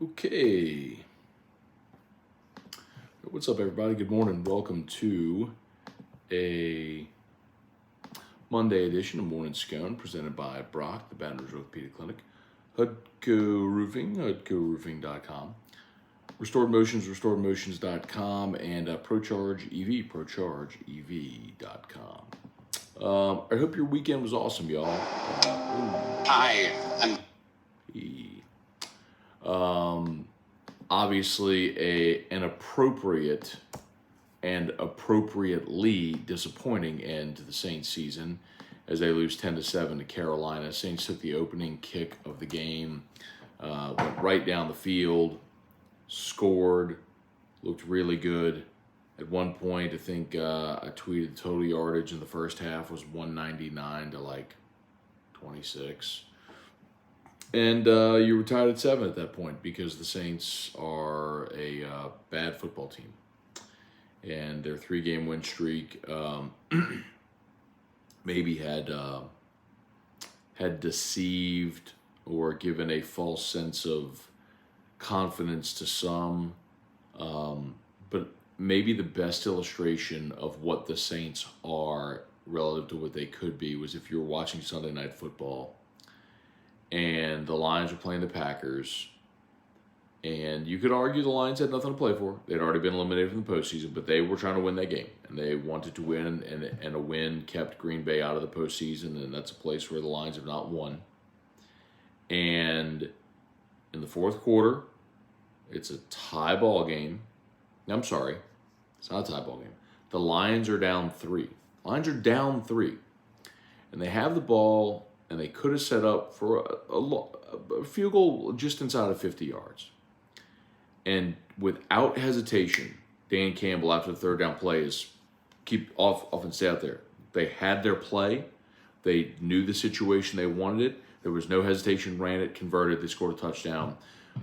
Okay. What's up, everybody? Good morning. Welcome to a Monday edition of Morning Scone presented by Brock, the Panthers Orthopedic Clinic, Hudco Roofing, HudcoRoofing.com, Restored Motions, RestoredMotions.com, and ProCharge EV, ProChargeEV.com. I hope your weekend was awesome, y'all. Hi, I'm Obviously an appropriate and appropriately disappointing end to the Saints season as they lose 10-7 to Carolina. Saints took the opening kick of the game, went right down the field, scored, looked really good. At one point, I think I tweeted total yardage in the first half was 199 to like 26. And you were tied at 7 at that point because the Saints are a bad football team. And their 3-game win streak maybe had deceived or given a false sense of confidence to some. But maybe the best illustration of what the Saints are relative to what they could be was if you were watching Sunday Night Football and the Lions were playing the Packers, and you could argue the Lions had nothing to play for. They'd already been eliminated from the postseason, but they were trying to win that game, and they wanted to win, and a win kept Green Bay out of the postseason, and that's a place where the Lions have not won. And in the fourth quarter, it's a tie ball game. I'm sorry, it's not a tie ball game. The Lions are down 3. Lions are down 3, and they have the ball, and they could have set up for a field goal just inside of 50 yards. And without hesitation, Dan Campbell, after the third down play, is keep off and stay out there. They had their play. They knew the situation. They wanted it. There was no hesitation. Ran it, converted. They scored a touchdown.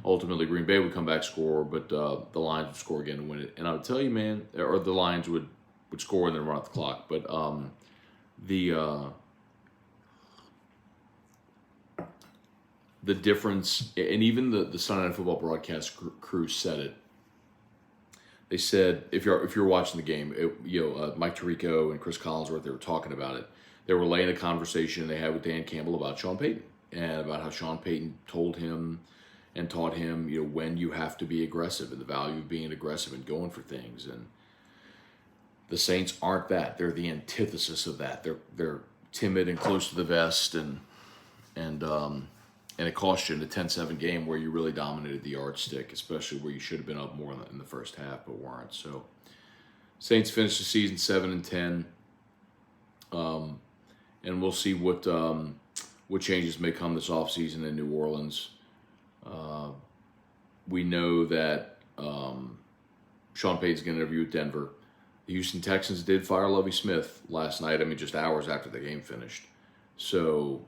Ultimately, Green Bay would come back, score, but the Lions would score again and win it. And I would tell you, man, or the Lions would score and then run out the clock. But the difference, and even the Sunday Night Football broadcast crew said it. They said, if you're watching the game, Mike Tirico and Chris Collinsworth, they were talking about it. They were laying a conversation they had with Dan Campbell about Sean Payton and about how Sean Payton told him and taught him, when you have to be aggressive and the value of being aggressive and going for things. And the Saints aren't that. They're the antithesis of that. They're timid and close to the vest, and it cost you in a 10-7 game where you really dominated the yardstick, especially where you should have been up more in the first half, but weren't. So, Saints finished the season 7-10, and we'll see what changes may come this offseason in New Orleans. We know that Sean Payton's going to interview with Denver. The Houston Texans did fire Lovie Smith last night. Just hours after the game finished. So.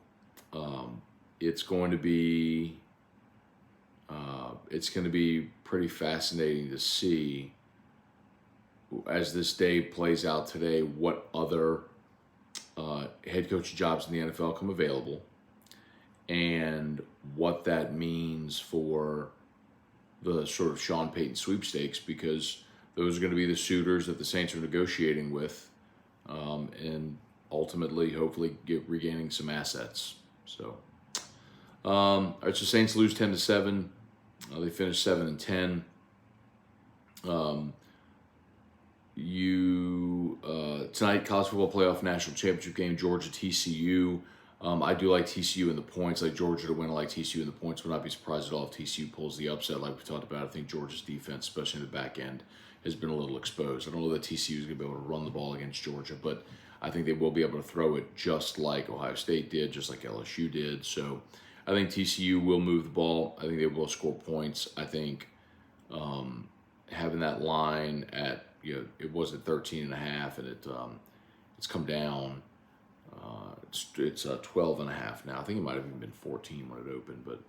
It's going to be pretty fascinating to see as this day plays out today what other head coach jobs in the NFL come available and what that means for the sort of Sean Payton sweepstakes, because those are going to be the suitors that the Saints are negotiating with, and ultimately hopefully regaining some assets. So. All right, so Saints lose 10-7. They finished 7-10. Tonight, college football playoff national championship game, Georgia-TCU. I do like TCU in the points. I like Georgia to win. I like TCU in the points. Would not be surprised at all if TCU pulls the upset like we talked about. I think Georgia's defense, especially in the back end, has been a little exposed. I don't know that TCU is going to be able to run the ball against Georgia, but I think they will be able to throw it just like Ohio State did, just like LSU did. So I think TCU will move the ball. I think they will score points. I think having that line at, it was at 13.5, and it's come down. It's 12.5 now. I think it might have even been 14 when it opened, but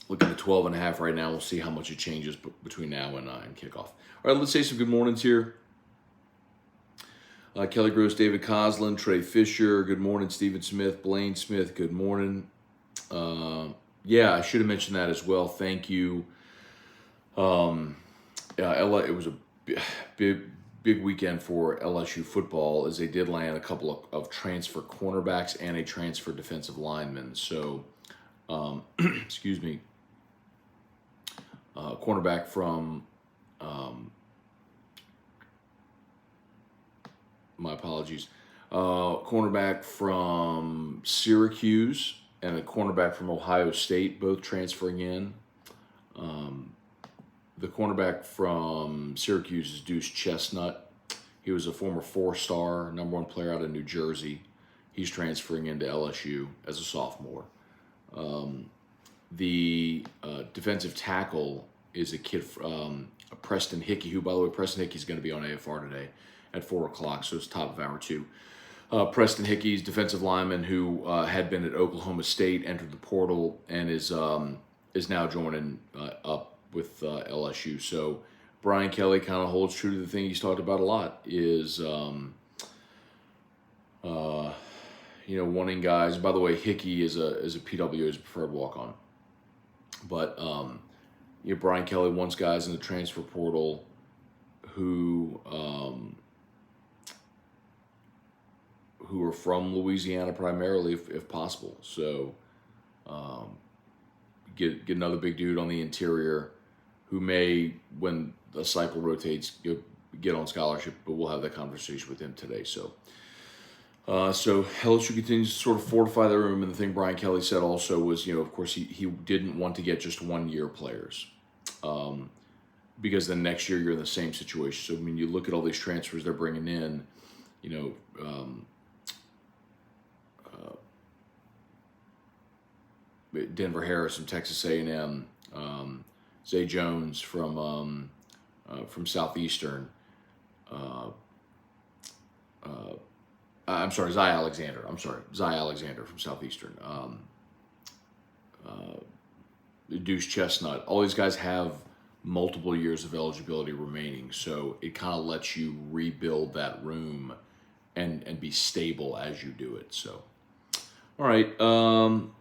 looking at 12.5 right now. We'll see how much it changes between now and kickoff. All right, let's say some good mornings here. Kelly Gross, David Coslin, Trey Fisher, good morning. Stephen Smith, Blaine Smith, good morning. Yeah, I should have mentioned that as well. Thank you. It was a big, big weekend for LSU football as they did land a couple of transfer cornerbacks and a transfer defensive lineman. So, excuse me, cornerback from, my apologies, cornerback from Syracuse and a cornerback from Ohio State, both transferring in. The cornerback from Syracuse is Deuce Chestnut. He was a former four-star, number one player out of New Jersey. He's transferring into LSU as a sophomore. The defensive tackle is a kid, Preston Hickey, who, by the way, Preston Hickey's going to be on AFR today at 4 o'clock, so it's top of hour 2. Preston Hickey's defensive lineman who had been at Oklahoma State, entered the portal, and is now joining up with LSU. So Brian Kelly kind of holds true to the thing he's talked about a lot is, wanting guys. By the way, Hickey is a PW, is a preferred walk-on. But Brian Kelly wants guys in the transfer portal who are from Louisiana primarily, if possible. So get another big dude on the interior who may, when the cycle rotates, get on scholarship, but we'll have that conversation with him today. So LSU continues to sort of fortify their room, and the thing Brian Kelly said also was, of course, he didn't want to get just 1 year players, because then next year you're in the same situation. So I mean, you look at all these transfers they're bringing in, Denver Harris from Texas A&M, Zay Jones from Southeastern. I'm sorry, Zy Alexander. Zy Alexander from Southeastern. Deuce Chestnut. All these guys have multiple years of eligibility remaining, so it kind of lets you rebuild that room and be stable as you do it. So, all right,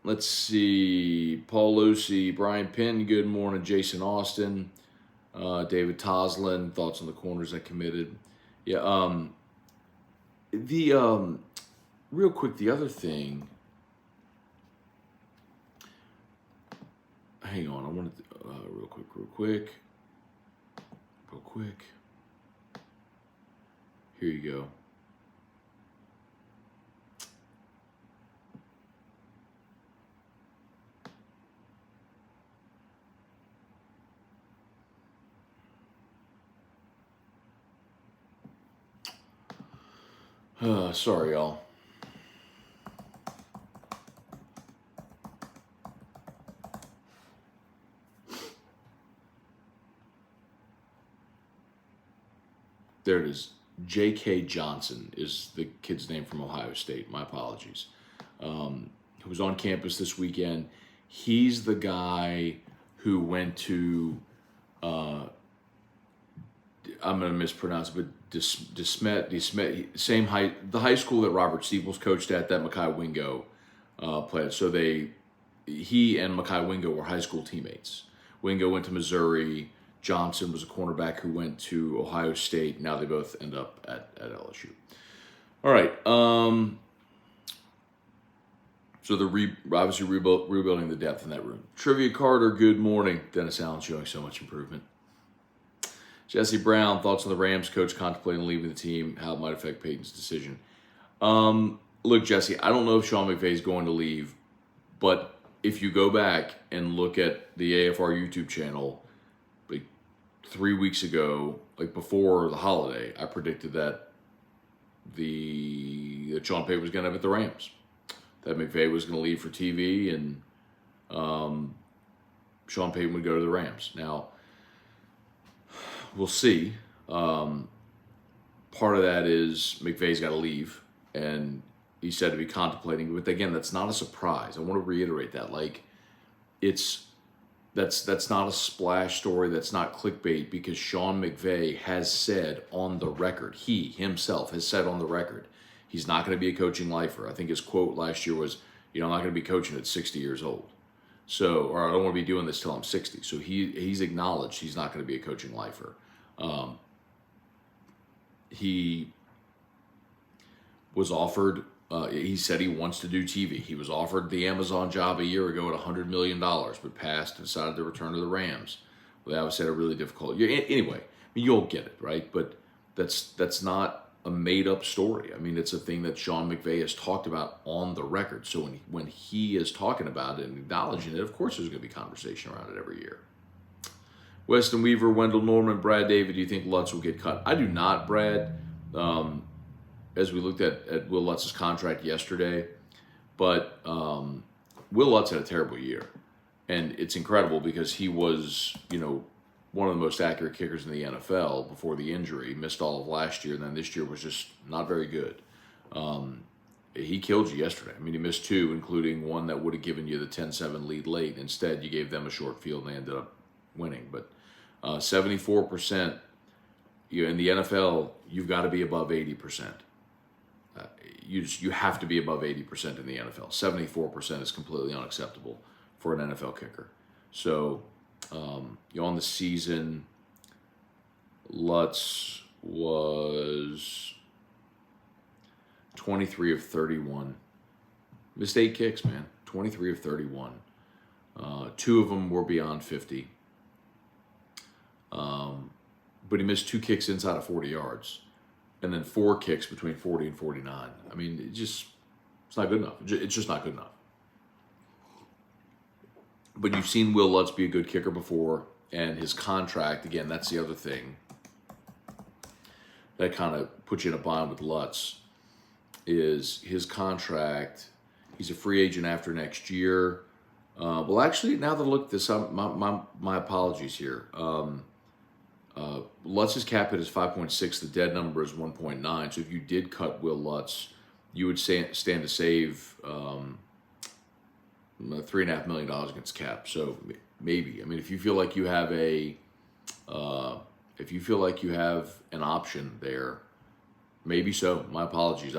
let's see. Paul Lucy, Brian Penn, good morning. Jason Austin, David Toslin, thoughts on the corners that committed. Yeah, real quick, the other thing, hang on, I wanted to, real quick. Here you go. Sorry, y'all. There it is. J.K. Johnson is the kid's name from Ohio State. My apologies. Who was on campus this weekend. He's the guy who went to, I'm going to mispronounce it, but the high school that Robert Steeples coached at, that Mekhi Wingo played. So he and Mekhi Wingo were high school teammates. Wingo went to Missouri. Johnson was a cornerback who went to Ohio State. Now they both end up at LSU. All right. So they're obviously rebuilding the depth in that room. Trivia Carter, good morning. Dennis Allen showing so much improvement. Jesse Brown, thoughts on the Rams coach contemplating leaving the team, how it might affect Peyton's decision. Look, Jesse, I don't know if Sean McVay is going to leave, but if you go back and look at the AFR YouTube channel, 3 weeks ago, before the holiday, I predicted that Sean Payton was going to have at the Rams, that McVay was going to leave for TV, and Sean Payton would go to the Rams. Now, we'll see. Part of that is McVay's got to leave, and he's said to be contemplating. But again, that's not a surprise. I want to reiterate that. That's not a splash story. That's not clickbait, because Sean McVay has said on the record, he himself has said on the record, he's not going to be a coaching lifer. I think his quote last year was, I'm not going to be coaching at 60 years old. So, or I don't want to be doing this till I'm 60. So he's acknowledged he's not going to be a coaching lifer. He was offered, he said he wants to do TV. He was offered the Amazon job a year ago at $100 million, but passed and decided to return to the Rams. Well, that was at a really difficult year. Anyway, I mean, you'll get it, right? But that's not a made-up story. I mean, it's a thing that Sean McVay has talked about on the record. So when he is talking about it and acknowledging it, of course there's going to be conversation around it every year. Weston Weaver, Wendell Norman, Brad David, do you think Lutz will get cut? I do not, Brad. As we looked at Will Lutz's contract yesterday, but Will Lutz had a terrible year. And it's incredible because he was, one of the most accurate kickers in the NFL before the injury. He missed all of last year, and then this year was just not very good. He killed you yesterday. I mean, he missed 2, including one that would have given you the 10-7 lead late. Instead, you gave them a short field, and they ended up winning. But 74%, in the NFL, you've got to be above 80%. You have to be above 80% in the NFL. 74% is completely unacceptable for an NFL kicker. So, on the season, Lutz was 23 of 31. Missed 8 kicks, man. 23 of 31. 2 of them were beyond 50. But he missed 2 kicks inside of 40 yards. And then 4 kicks between 40 and 49. I mean, it's not good enough. It's just not good enough. But you've seen Will Lutz be a good kicker before, and his contract, again, that's the other thing that kind of puts you in a bind with Lutz, is his contract. He's a free agent after next year. Well, actually, now that I look this up, my apologies here. Lutz's cap hit is 5.6. The dead number is 1.9. So if you did cut Will Lutz, you would stand to save $3.5 million against cap. So maybe. I mean, if you feel like you have an option there, maybe so. My apologies.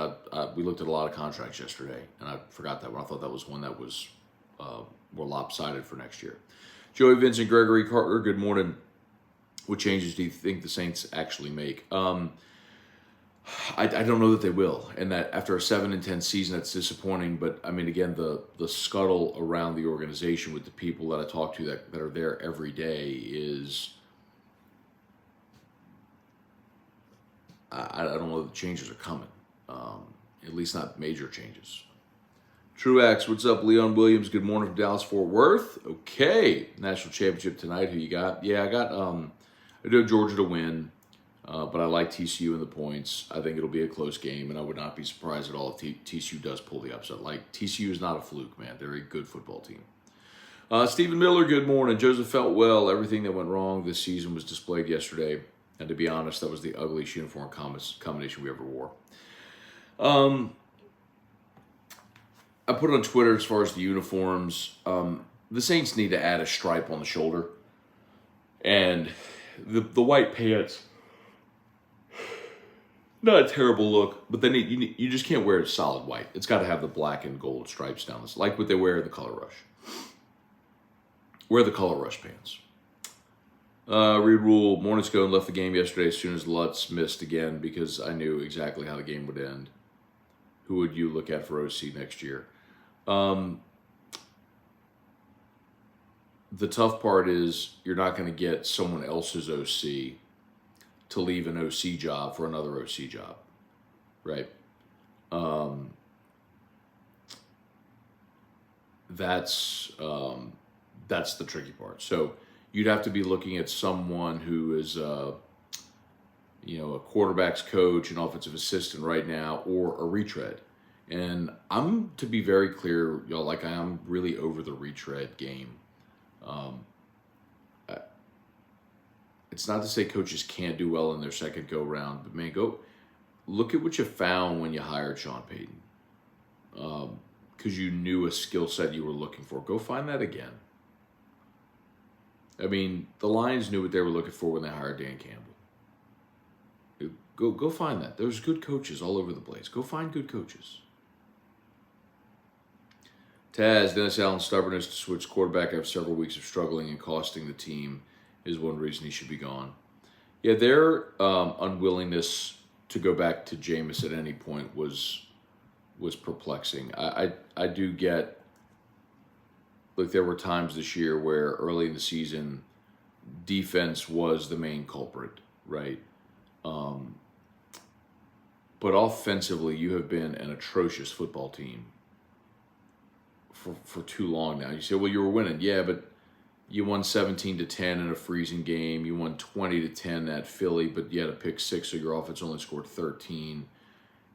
We looked at a lot of contracts yesterday, and I forgot that one. I thought that was one that was more lopsided for next year. Joey Vincent, Gregory Carter, good morning. What changes do you think the Saints actually make? I don't know that they will, and that after a 7-10 season, that's disappointing. But I mean, again, the scuttle around the organization with the people that I talk to that are there every day is, I don't know that the changes are coming. At least not major changes. Truax, what's up? Leon Williams, good morning from Dallas Fort Worth. Okay, national championship tonight. Who you got? Yeah, I got. I do have Georgia to win. But I like TCU in the points. I think it'll be a close game, and I would not be surprised at all if TCU does pull the upset. Like, TCU is not a fluke, man. They're a good football team. Stephen Miller, good morning. Joseph felt well. Everything that went wrong this season was displayed yesterday. And to be honest, that was the ugliest uniform combination we ever wore. I put it on Twitter as far as the uniforms. The Saints need to add a stripe on the shoulder. And the white pants, not a terrible look, but then you just can't wear it solid white. It's got to have the black and gold stripes down this, like what they wear in the Color Rush. Wear the Color Rush pants. Reed Rule, morning Scone left the game yesterday as soon as Lutz missed again because I knew exactly how the game would end. Who would you look at for OC next year? The tough part is you're not going to get someone else's OC to leave an OC job for another OC job, right? That's the tricky part. So you'd have to be looking at someone who is, a quarterback's coach, an offensive assistant right now, or a retread. And I'm, to be very clear, y'all, like I'm really over the retread game. It's not to say coaches can't do well in their second go-round, but man, go look at what you found when you hired Sean Payton. Because you knew a skill set you were looking for. Go find that again. I mean, the Lions knew what they were looking for when they hired Dan Campbell. Go find that. There's good coaches all over the place. Go find good coaches. Taz, Dennis Allen's stubbornness to switch quarterback after several weeks of struggling and costing the team is one reason he should be gone. Yeah, their unwillingness to go back to Jameis at any point was perplexing. I do get, like, there were times this year where early in the season, defense was the main culprit, right? But offensively, you have been an atrocious football team for too long now. You say, well, you were winning. Yeah, but you won 17-10 in a freezing game. You won 20-10 at Philly, but you had a pick six, so your offense only scored 13.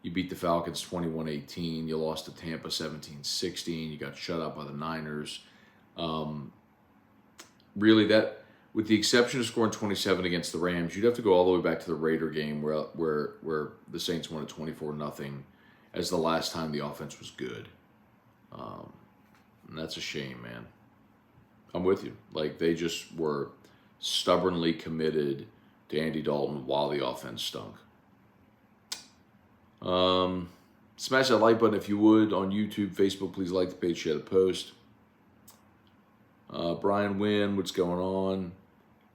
You beat the Falcons 21-18. You lost to Tampa 17-16. You got shut out by the Niners. Really, that, with the exception of scoring 27 against the Rams, you'd have to go all the way back to the Raider game where the Saints won at 24-0 as the last time the offense was good. And that's a shame, man. I'm with you. Like, they just were stubbornly committed to Andy Dalton while the offense stunk. Smash that like button if you would on YouTube, Facebook. Please like the page, share the post. Brian Wynn, what's going on?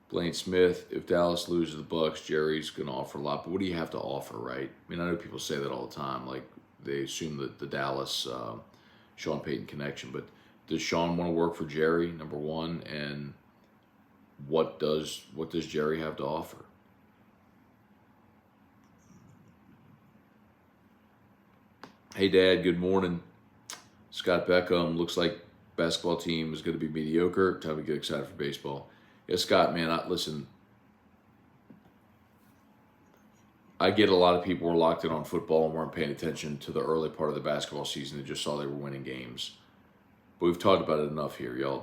Blaine Smith, if Dallas loses the Bucks, Jerry's going to offer a lot. But what do you have to offer, right? I mean, I know people say that all the time. Like, they assume that the Dallas Sean Payton connection. But does Sean want to work for Jerry, number one? And what does Jerry have to offer? Hey, Dad, good morning. Scott Beckham, looks like basketball team is going to be mediocre. Time to get excited for baseball. Yeah, Scott, man, listen, I get a lot of people were locked in on football and weren't paying attention to the early part of the basketball season. They just saw they were winning games. But we've talked about it enough here, y'all.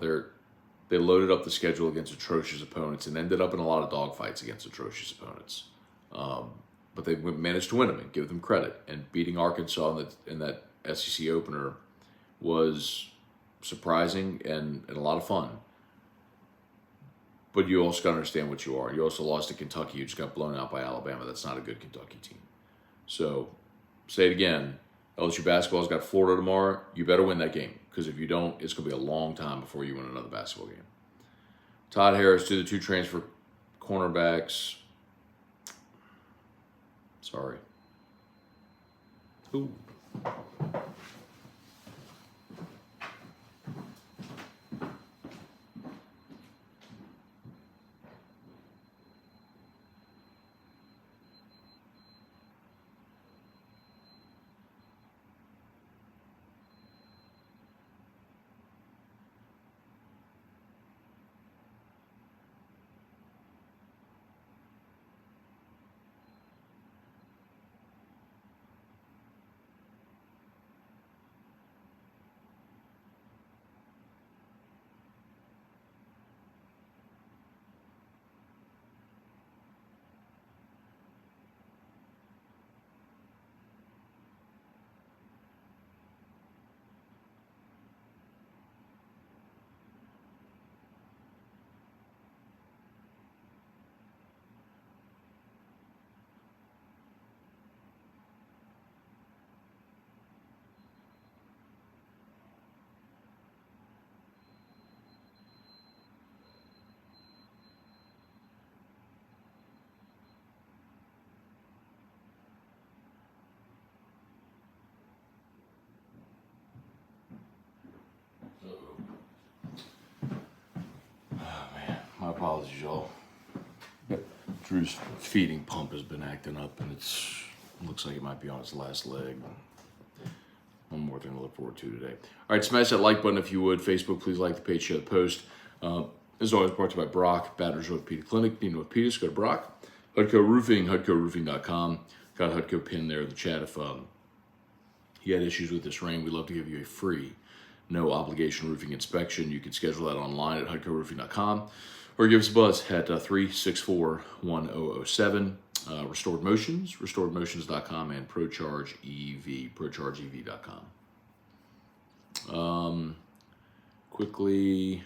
They loaded up the schedule against atrocious opponents and ended up in a lot of dogfights against atrocious opponents. But they managed to win them and give them credit. And beating Arkansas in that SEC opener was surprising and a lot of fun. But you also got to understand what you are. You also lost to Kentucky. You just got blown out by Alabama. That's not a good Kentucky team. So, say it again. LSU basketball's got Florida tomorrow. You better win that game. Because if you don't, it's going to be a long time before you win another basketball game. Todd Harris to the two transfer cornerbacks. Sorry. Ooh. My apologies, y'all. Drew's feeding pump has been acting up, and it looks like it might be on its last leg. One more thing to look forward to today. All right, smash that like button if you would. Facebook, please like the page, share the post. As always, brought to you by Brock, Batters Orthopedic Clinic. Need an orthopedist, go to Brock. Hudco Roofing, HudcoRoofing.com. Got Hudco pinned there in the chat. If you had issues with this rain, we'd love to give you a free, no obligation roofing inspection. You can schedule that online at HudcoRoofing.com. Or give us a buzz at 364-1007. Restored Motions, restoredmotions.com, and ProCharge EV, ProChargeEV.com. Quickly,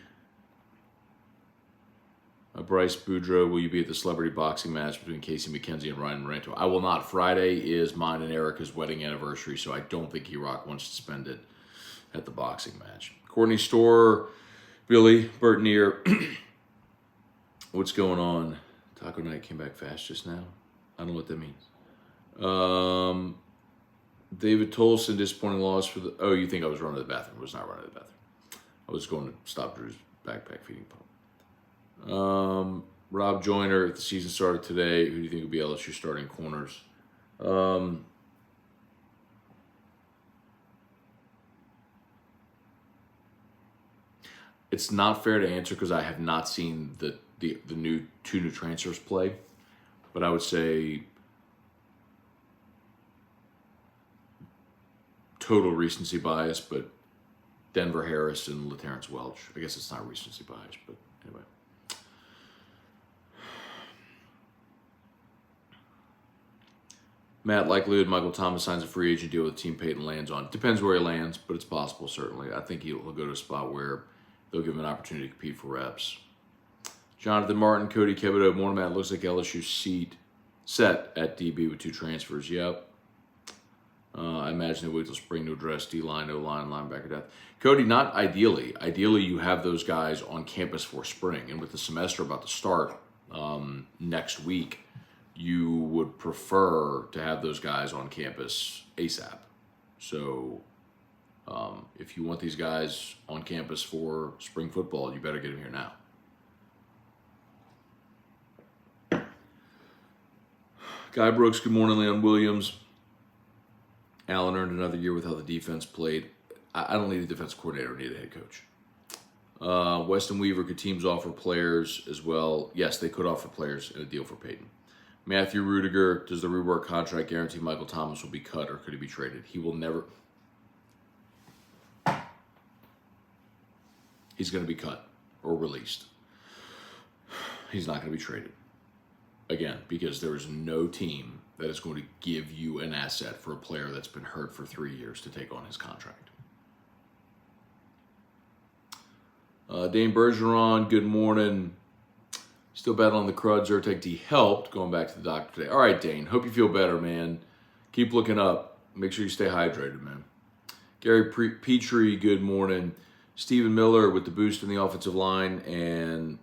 Bryce Boudreaux, will you be at the celebrity boxing match between Casey McKenzie and Ryan Moranto? I will not. Friday is mine and Erica's wedding anniversary, so I don't think E-Rock wants to spend it at the boxing match. Courtney Store, Billy, Burtonier. What's going on? Taco Night came back fast just now. I don't know what that means. David Tolson, disappointing loss for the... Oh, you think I was running to the bathroom. I was not running to the bathroom. I was going to stop Drew's backpack feeding pump. Rob Joyner, if the season started today, who do you think would be LSU starting corners? It's not fair to answer because I have not seen the two new transfers play, but I would say total recency bias, but Denver Harris and LaTerrence Welch. I guess it's not recency bias, but anyway. Matt, likelihood Michael Thomas signs a free agent deal with team Peyton lands on. Depends where he lands, but it's possible, certainly. I think he'll go to a spot where they'll give him an opportunity to compete for reps. Jonathan Martin, Cody Kebido, morning, Matt. Looks like LSU's seat set at DB with 2 transfers. Yep. I imagine they wait till spring to address D-line, O-line, linebacker depth. Cody, not ideally. Ideally, you have those guys on campus for spring. And with the semester about to start next week, you would prefer to have those guys on campus ASAP. So if you want these guys on campus for spring football, you better get them here now. Guy Brooks, good morning. Leon Williams. Allen earned another year with how the defense played. I don't need a defense coordinator. I need a head coach. Weston Weaver, could teams offer players as well? Yes, they could offer players in a deal for Peyton. Matthew Rudiger, does the rework contract guarantee Michael Thomas will be cut or could he be traded? He will never. He's going to be cut or released. He's not going to be traded. Again, because there is no team that is going to give you an asset for a player that's been hurt for 3 years to take on his contract. Dane Bergeron, good morning. Still battling on the crud. Zyrtec D helped. Going back to the doctor today. All right, Dane. Hope you feel better, man. Keep looking up. Make sure you stay hydrated, man. Gary Petrie, good morning. Stephen Miller with the boost in the offensive line and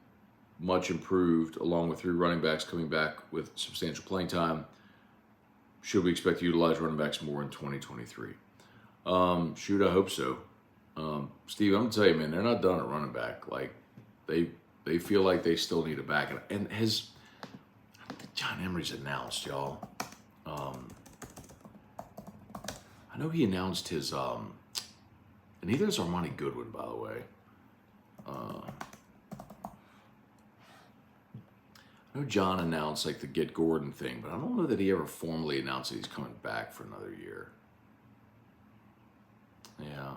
much improved, along with 3 running backs coming back with substantial playing time. Should we expect to utilize running backs more in 2023? Shoot, I hope so. Steve, I'm going to tell you, man, they're not done at running back. Like, they feel like they still need a back. And I think John Emery's announced, y'all. I know he announced his, and neither is Armani Goodwin, by the way. I know John announced like the Get Gordon thing, but I don't know that he ever formally announced that he's coming back for another year. Yeah.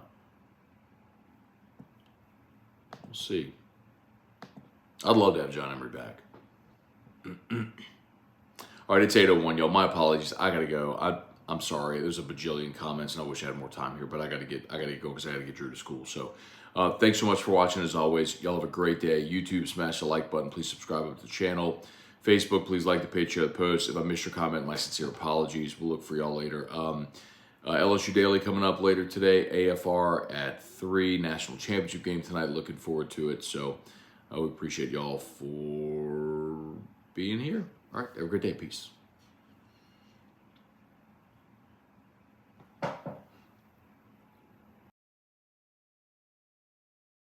We'll see. I'd love to have John Emery back. All right, it's 8:01, y'all. My apologies. I gotta go. I'm sorry. There's a bajillion comments, and I wish I had more time here, but I gotta go because I gotta get Drew to school. So, thanks so much for watching. As always, y'all have a great day. YouTube, smash the like button. Please subscribe to the channel. Facebook, please like the page, share the post. If I missed your comment, my sincere apologies. We'll look for y'all later. LSU Daily coming up later today. AFR at 3. National Championship game tonight. Looking forward to it. So, we appreciate y'all for being here. All right, have a great day. Peace.